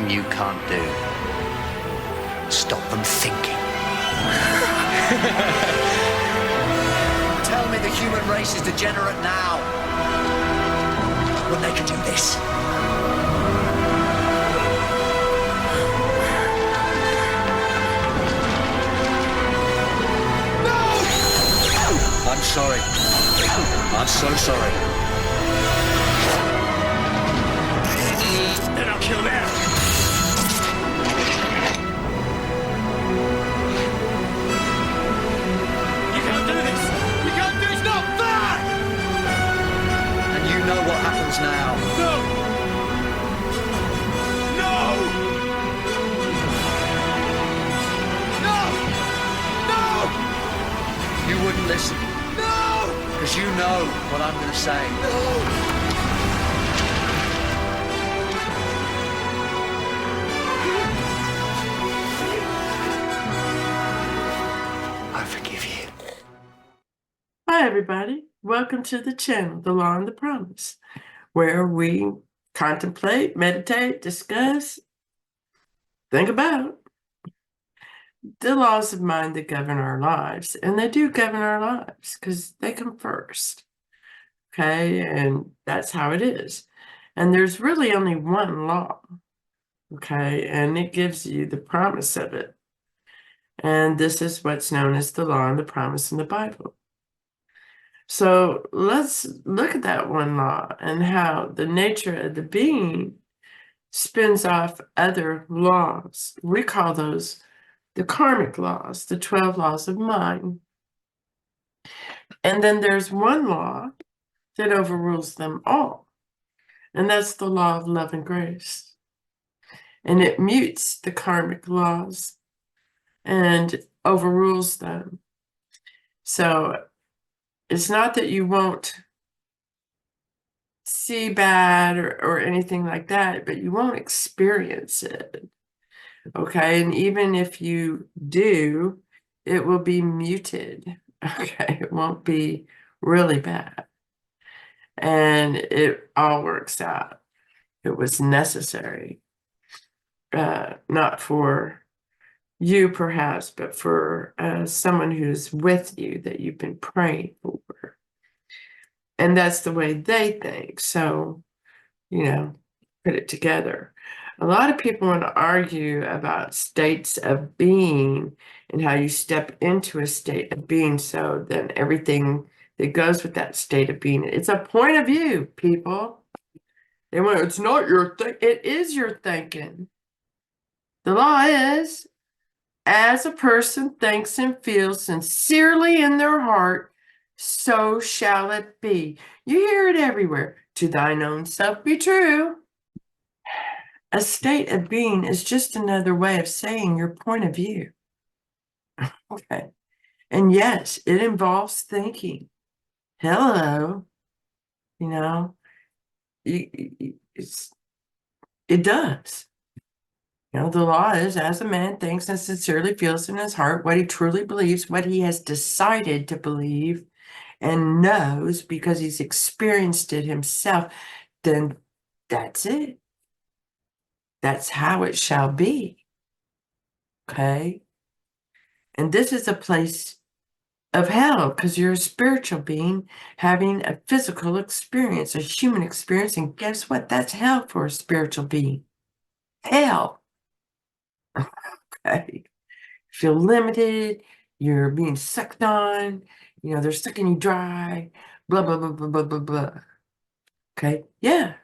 thing you can't do. Stop them thinking. Tell me the human race is degenerate now, when they can do this. No! I'm sorry. I'm so sorry. Then I'll kill them. You can't do this. You can't do this. Not fair. And you know what happens now. No. No. No. No. You wouldn't listen. No. Because you know what I'm going to say. No. Hi, everybody. Welcome to the channel, The Law and the Promise, where we contemplate, meditate, discuss, think about the laws of mind that govern our lives. And they do govern our lives because they come first. Okay. And that's how it is. And there's really only one law. Okay. And it gives you the promise of it. And this is what's known as the law and the promise in the Bible. So let's look at that one law and how the nature of the being spins off other laws. We call those the karmic laws, the 12 laws of mind. And then there's one law that overrules them all. And that's the law of love and grace. And it mutes the karmic laws and overrules them. So it's not that you won't see bad or anything like that, but you won't experience it. Okay. And even if you do, it will be muted. Okay. It won't be really bad. And it all works out. It was necessary, not for you perhaps, but for someone who's with you that you've been praying for. And that's the way they think. So, put it together. A lot of people want to argue about states of being and how you step into a state of being. So then everything that goes with that state of being, it's a point of view, people. They want, it's not your thing. It is your thinking. The law is, as a person thinks and feels sincerely in their heart, so shall it be. You hear it everywhere. To thine own self be true. A state of being is just another way of saying your point of view. Okay. And yes, it involves thinking. Hello. It does. The law is, as a man thinks and sincerely feels in his heart what he truly believes, what he has decided to believe and knows because he's experienced it himself, then that's it. That's how it shall be. Okay? And this is a place of hell because you're a spiritual being having a physical experience, a human experience. And guess what? That's hell for a spiritual being. Hell. Okay? You feel limited. You're being sucked on. They're sucking you dry. Blah, blah, blah, blah, blah, blah, blah. Okay? Yeah.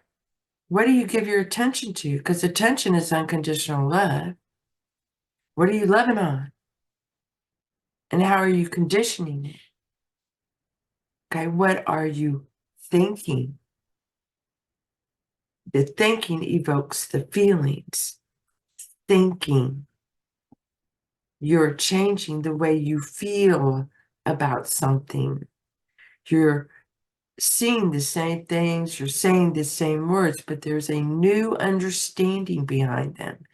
What do you give your attention to? Because attention is unconditional love. What are you loving on? And how are you conditioning it? Okay, what are you thinking? The thinking evokes the feelings. Thinking. You're changing the way you feel about something. You're seeing the same things, you're saying the same words, but there's a new understanding behind them.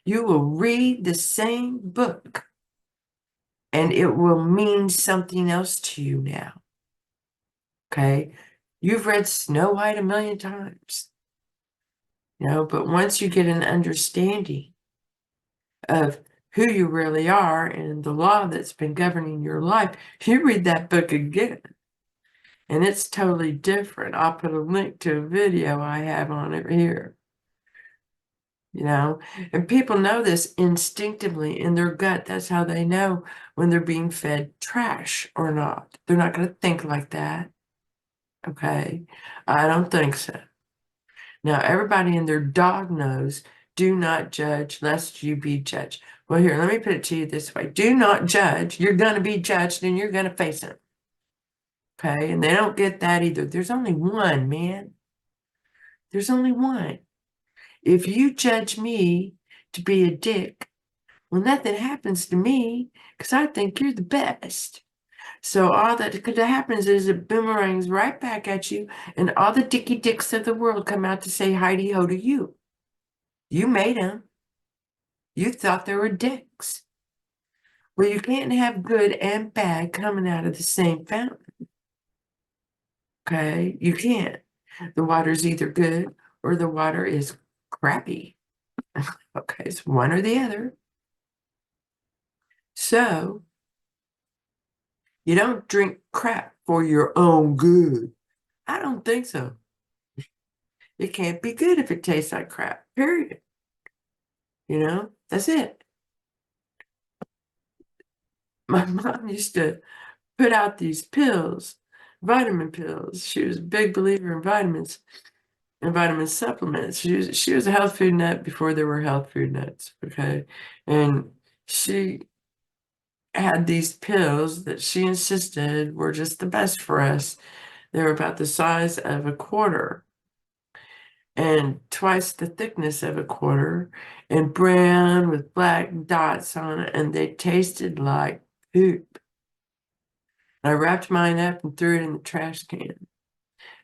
You will read the same book and it will mean something else to you now. Okay? You've read Snow White 1,000,000 times. But once you get an understanding of who you really are and the law that's been governing your life, you read that book again. And it's totally different. I'll put a link to a video I have on it here. And people know this instinctively in their gut. That's how they know when they're being fed trash or not. They're not going to think like that. Okay. I don't think so. Now, everybody and their dog knows, do not judge lest you be judged. Well, here, let me put it to you this way. Do not judge. You're going to be judged and you're going to face it. Okay. And they don't get that either. There's only one, man. There's only one. If you judge me to be a dick, well, nothing happens to me because I think you're the best. So all that happens is it boomerangs right back at you, and all the dicky dicks of the world come out to say hi ho to you. You made them. You thought they were dicks. Well, you can't have good and bad coming out of the same fountain. Okay? You can't. The water's either good or the water is crappy. Okay, it's one or the other. So, you don't drink crap for your own good. I don't think so. It can't be good if it tastes like crap, period. That's it. My mom used to put out these pills, vitamin pills. She was a big believer in vitamins and vitamin supplements. She was a health food nut before there were health food nuts, okay? And she had these pills that she insisted were just the best for us. They were about the size of a quarter and twice the thickness of a quarter and brown with black dots on it, and they tasted like poop. I wrapped mine up and threw it in the trash can.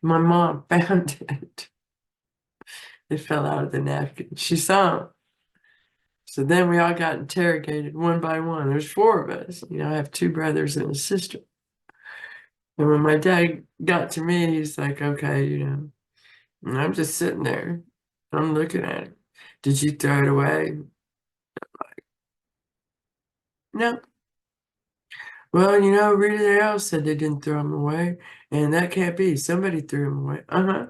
My mom found it. It fell out of the napkin. She saw them. So then we all got interrogated one by one. There's 4 of us. I have 2 brothers and a sister. And when my dad got to me, he's like, okay, and I'm just sitting there. I'm looking at it. Did you throw it away? No. Well, Rita, they all said they didn't throw them away. And that can't be. Somebody threw them away. Uh-huh.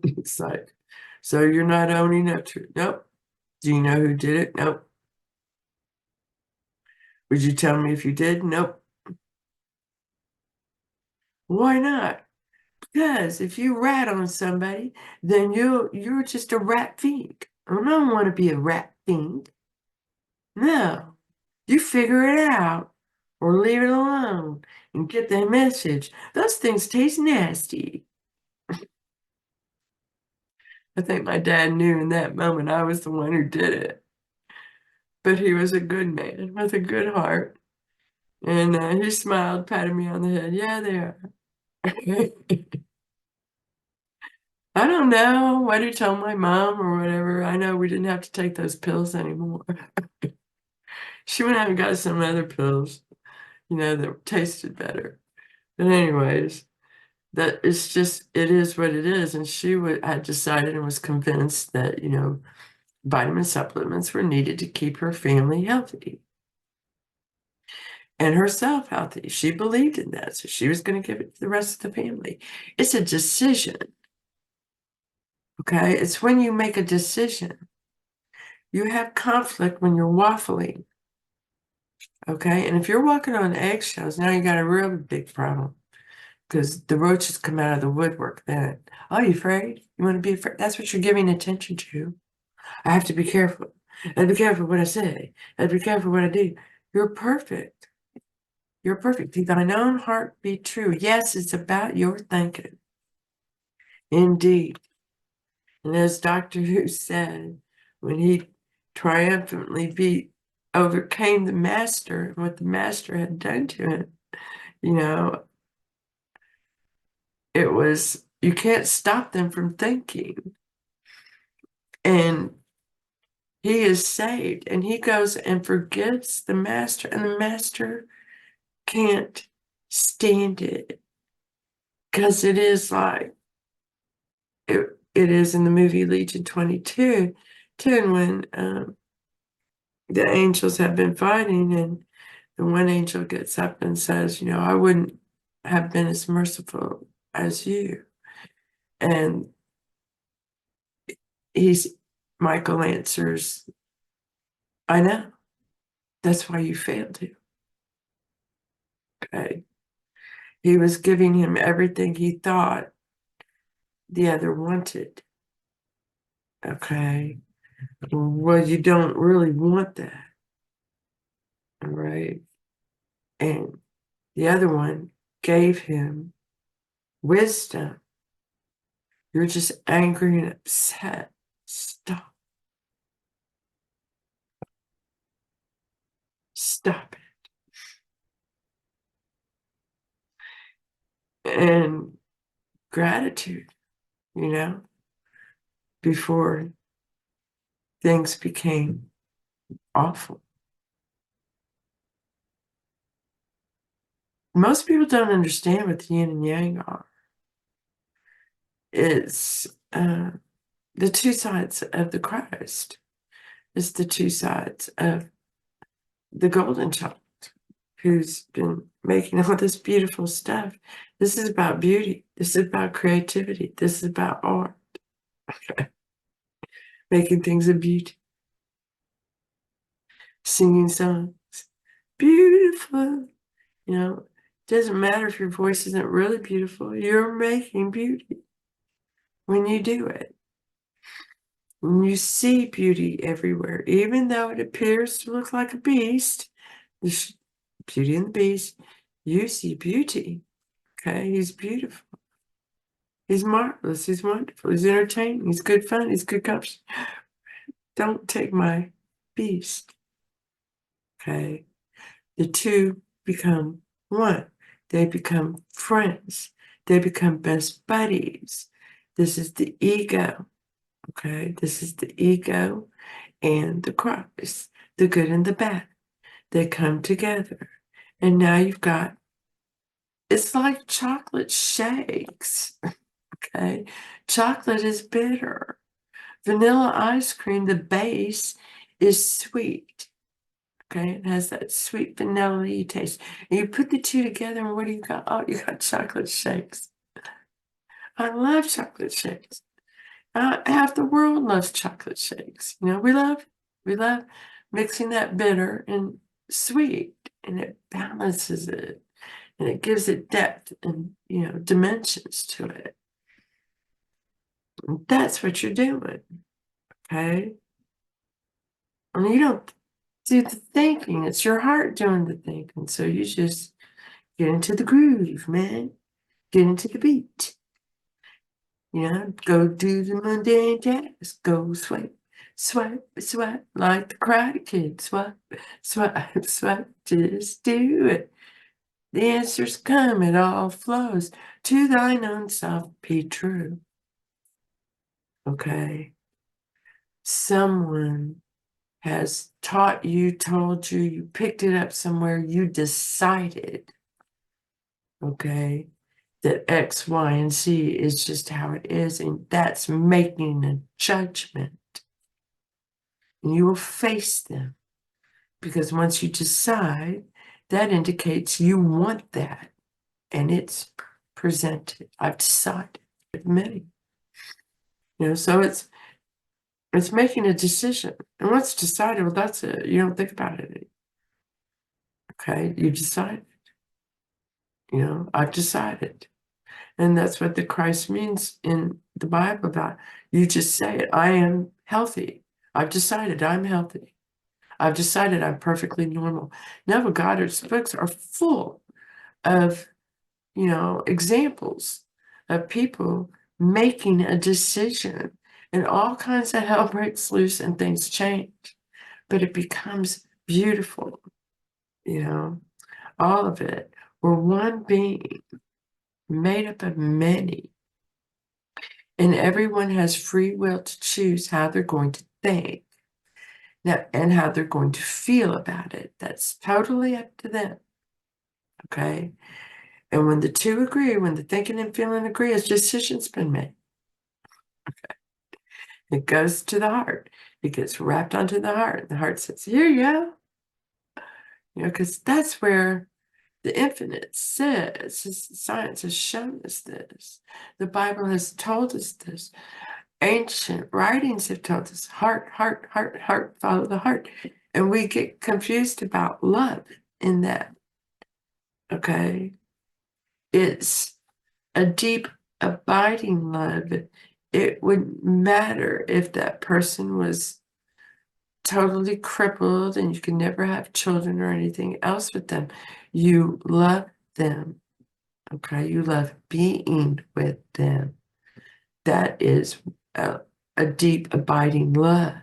It's like, so you're not owning up to it? Nope. Do you know who did it? Nope. Would you tell me if you did? Nope. Why not? Because if you rat on somebody, then you're just a rat fiend. I don't want to be a rat fiend. No. You figure it out or leave it alone and get the message. Those things taste nasty. I think my dad knew in that moment I was the one who did it. But he was a good man with a good heart. And he smiled, patted me on the head. Yeah, they are. I don't know what he told my mom or whatever. I know we didn't have to take those pills anymore. She went out and got some other pills, that tasted better. But anyways, that it's just, it is what it is. And she had decided and was convinced that, vitamin supplements were needed to keep her family healthy and herself healthy. She believed in that. So she was going to give it to the rest of the family. It's a decision. Okay. It's when you make a decision. You have conflict when you're waffling. Okay. And if you're walking on eggshells, now you got a real big problem because the roaches come out of the woodwork then. Oh, you afraid? You want to be afraid? That's what you're giving attention to. I have to be careful. I have to be careful what I say. I have to be careful what I do. You're perfect. You're perfect. Let thine own heart be true. Yes, it's about your thinking. Indeed. And as Doctor Who said, when he triumphantly overcame the master and what the master had done to him, it was, you can't stop them from thinking. And he is saved and he goes and forgives the master, and the master can't stand it because it is like it is in the movie Legion 22, and when the angels have been fighting, and the one angel gets up and says, I wouldn't have been as merciful as you. And Michael answers, I know. That's why you failed him. Okay. He was giving him everything he thought the other wanted. Okay. Well, you don't really want that. All right. And the other one gave him wisdom. You're just angry and upset. Stop. Stop it. And gratitude, before things became awful. Most people don't understand what the yin and yang are. It's the two sides of the Christ. It's the two sides of the golden child who's been making all this beautiful stuff. This is about beauty. This is about creativity. This is about art. Making things of beauty. Singing songs. Beautiful. Doesn't matter if your voice isn't really beautiful. You're making beauty when you do it. When you see beauty everywhere, even though it appears to look like a beast, Beauty and the Beast, you see beauty. Okay, he's beautiful. He's marvelous. He's wonderful. He's entertaining. He's good fun. He's good company. Don't take my beast. Okay, the two become one. They become friends. They become best buddies. This is the ego. Okay, this is the ego and the Christ, the good and the bad. They come together. And now it's like chocolate shakes. Okay, chocolate is bitter. Vanilla ice cream, the base is sweet. Okay, it has that sweet vanilla-y taste. And you put the two together, and what do you got? Oh, you got chocolate shakes. I love chocolate shakes. Half the world loves chocolate shakes. We love mixing that bitter and sweet, and it balances it, and it gives it depth and dimensions to it. And that's what you're doing, okay? And you don't do the thinking; it's your heart doing the thinking. So you just get into the groove, man. Get into the beat. Go do the mundane tasks. Go swipe, swipe, swipe, like the Karate Kid. Swipe, swipe, swipe, just do it. The answers come, it all flows to thine own self, be true. Okay. Someone has taught you, told you, you picked it up somewhere, you decided, okay, that X, Y, and Z is just how it is, and that's making a judgment. And you will face them, because once you decide, that indicates you want that, and it's presented. I've decided with many. So it's making a decision. And once decided, well, that's it. You don't think about it. Okay, you decided. I've decided. And that's what the Christ means in the Bible about you just say it. I am healthy. I've decided I'm healthy. I've decided I'm perfectly normal. Neville Goddard's books are full of, examples of people making a decision, and all kinds of hell breaks loose and things change. But it becomes beautiful, all of it. We're one being made up of many. And everyone has free will to choose how they're going to think and how they're going to feel about it. That's totally up to them. Okay? And when the two agree, when the thinking and feeling agree, a decision's been made. It goes to the heart. It gets wrapped onto the heart. The heart says, here you go. Because that's where the infinite says, science has shown us this. The Bible has told us this. Ancient writings have told us heart, heart, heart, heart, follow the heart. And we get confused about love in that. Okay? It's a deep, abiding love. It wouldn't matter if that person was totally crippled and you can never have children or anything else with them. You love them. Okay? You love being with them. That is a deep, abiding love.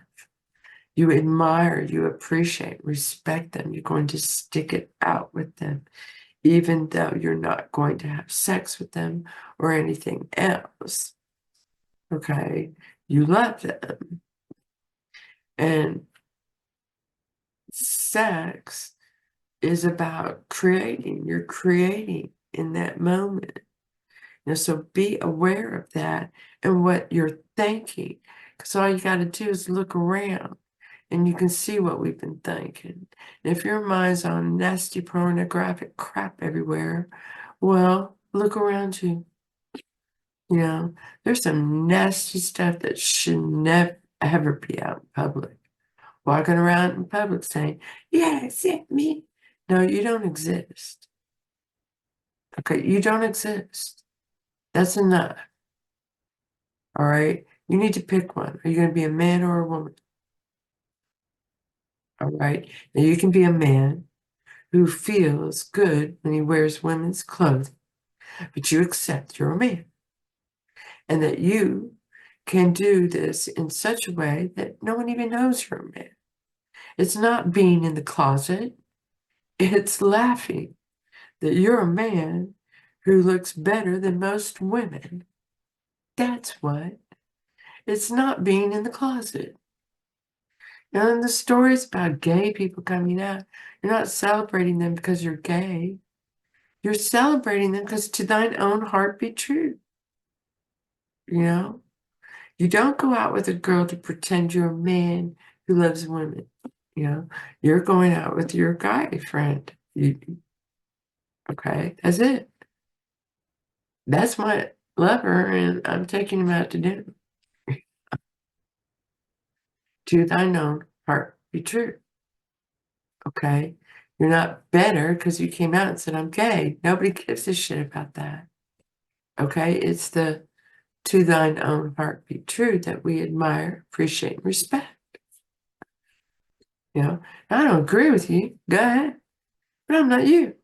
You admire, you appreciate, respect them. You're going to stick it out with them, even though you're not going to have sex with them or anything else. Okay? You love them. And sex is about creating. You're creating in that moment. So be aware of that and what you're thinking. Because all you got to do is look around and you can see what we've been thinking. And if your mind's on nasty pornographic crap everywhere, well, look around you. There's some nasty stuff that should never, ever be out in public. Walking around in public saying, yeah, it's me. No, you don't exist. Okay, you don't exist. That's enough. All right? You need to pick one. Are you going to be a man or a woman? All right? Now you can be a man who feels good when he wears women's clothing, but you accept you're a man. And that you can do this in such a way that no one even knows you're a man. It's not being in the closet. It's laughing that you're a man who looks better than most women. That's what. It's not being in the closet. Now, in the stories about gay people coming out, you're not celebrating them because you're gay. You're celebrating them because to thine own heart be true. You don't go out with a girl to pretend you're a man who loves women. You're going out with your guy friend. Okay, that's it. That's my lover, and I'm taking him out to dinner. To thine own heart be true. Okay? You're not better because you came out and said, I'm gay. Nobody gives a shit about that. Okay? It's the to thine own heart be true that we admire, appreciate, and respect. I don't agree with you. Go ahead. But I'm not you.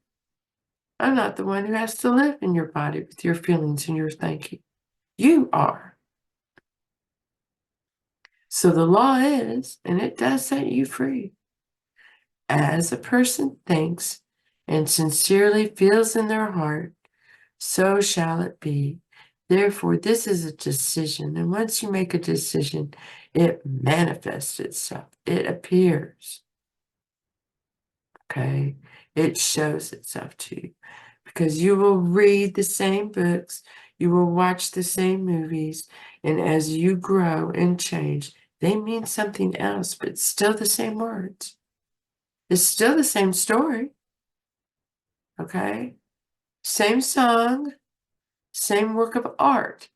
I'm not the one who has to live in your body with your feelings and your thinking. You are. So the law is, and it does set you free. As a person thinks and sincerely feels in their heart, so shall it be. Therefore, this is a decision. And once you make a decision, it manifests itself. It appears. Okay? It shows itself to you. Because you will read the same books, you will watch the same movies, and as you grow and change, they mean something else, but still the same words. It's still the same story. Okay? Same song, same work of art.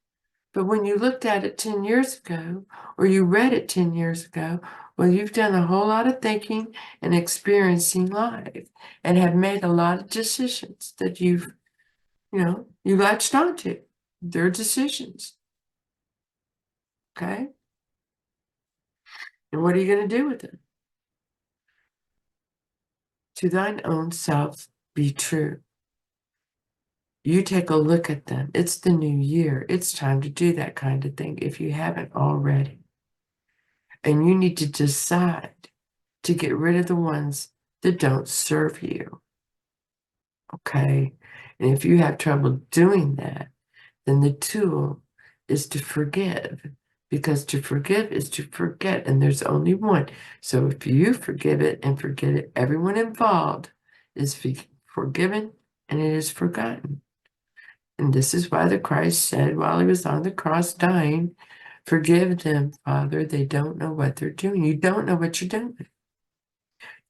But when you looked at it 10 years ago, or you read it 10 years ago, well, you've done a whole lot of thinking and experiencing life and have made a lot of decisions that you latched onto. They're decisions. Okay? And what are you going to do with them? To thine own self be true. You take a look at them. It's the new year. It's time to do that kind of thing if you haven't already. And you need to decide to get rid of the ones that don't serve you. Okay? And if you have trouble doing that, then the tool is to forgive. Because to forgive is to forget, and there's only one. So if you forgive it and forget it, everyone involved is forgiven and it is forgotten. And this is why the Christ said while he was on the cross dying, Forgive them, Father. They don't know what they're doing. You don't know what you're doing.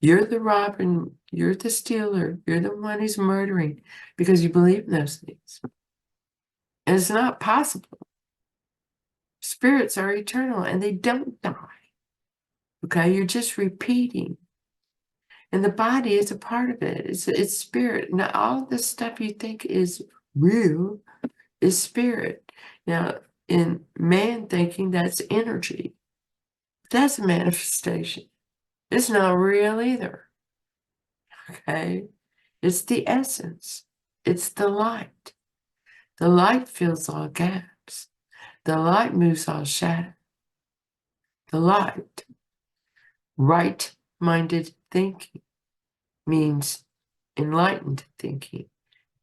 You're the robber. You're the stealer. You're the one who's murdering because you believe in those things. And it's not possible. Spirits are eternal and they don't die. Okay, you're just repeating. And the body is a part of it. It's spirit. Now, all of this stuff you think is real is spirit. Now, in man thinking, that's energy. That's a manifestation. It's not real either. Okay? It's the essence. It's the light. The light fills all gaps. The light moves all shadow. The light, right-minded thinking, means enlightened thinking,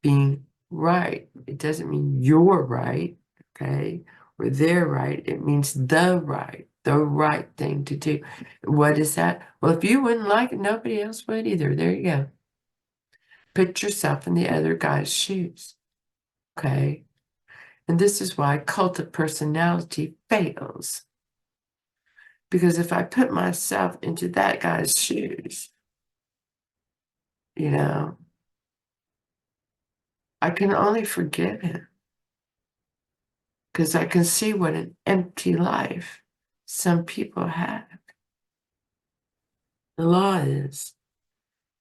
being right. It doesn't mean you're right, okay, or they're right. It means the right thing to do. What is that? Well, if you wouldn't like it, nobody else would either. There you go. Put yourself in the other guy's shoes, okay? And this is why cult of personality fails. Because if I put myself into that guy's shoes, you know, I can only forgive him because I can see what an empty life some people have. The law is,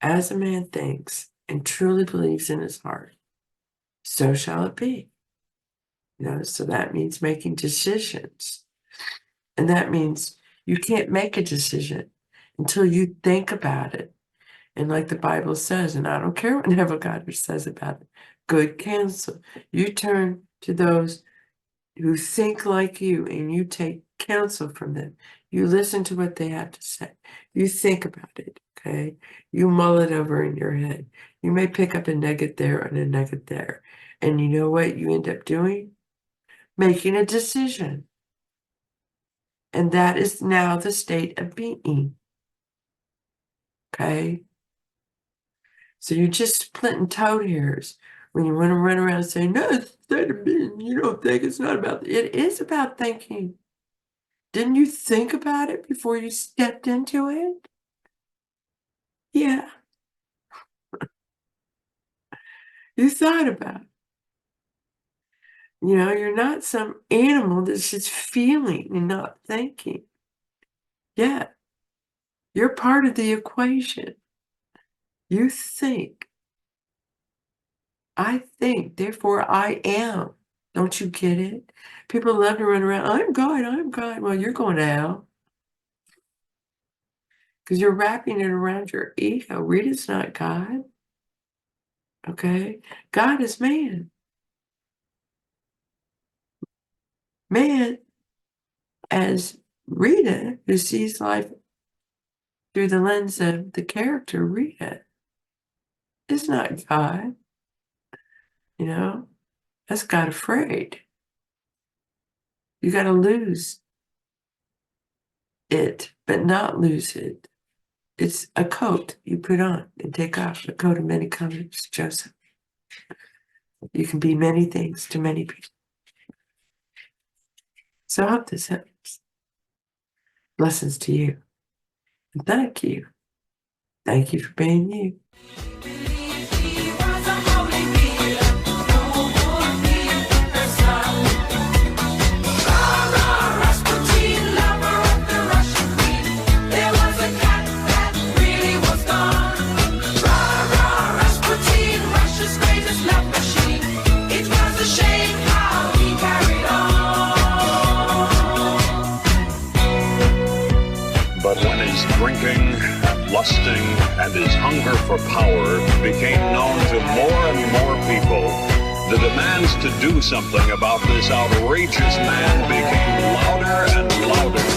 as a man thinks and truly believes in his heart, so shall it be. You know, so that means making decisions. And that means you can't make a decision until you think about it. And like the Bible says, and I don't care what Nebuchadnezzar says about it, good counsel. You turn to those who think like you and you take counsel from them. You listen to what they have to say. You think about it, okay? You mull it over in your head. You may pick up a nugget there and a nugget there. And you know what you end up doing? Making a decision. And that is now the state of being. Okay? So you're just splitting toad hairs when you want to run around saying, no, it's state of being. You don't think it's not about it is about thinking. Didn't you think about it before you stepped into it? Yeah. You thought about it. You know, you're not some animal that's just feeling and not thinking. Yeah. You're part of the equation. You think. I think, therefore I am. Don't you get it? People love to run around, I'm God. Well, you're going to hell. Because you're wrapping it around your ego. Rita's not God. Okay? God is man. Man, as Rita, who sees life through the lens of the character Rita, is not God. You know? That's God afraid. You got to lose it, but not lose it. It's a coat you put on and take off, a coat of many colors, Joseph. You can be many things to many people. So I hope this helps. Blessings to you. And thank you. Thank you for being you. Drinking and lusting and his hunger for power became known to more and more people. The demands to do something about this outrageous man became louder and louder.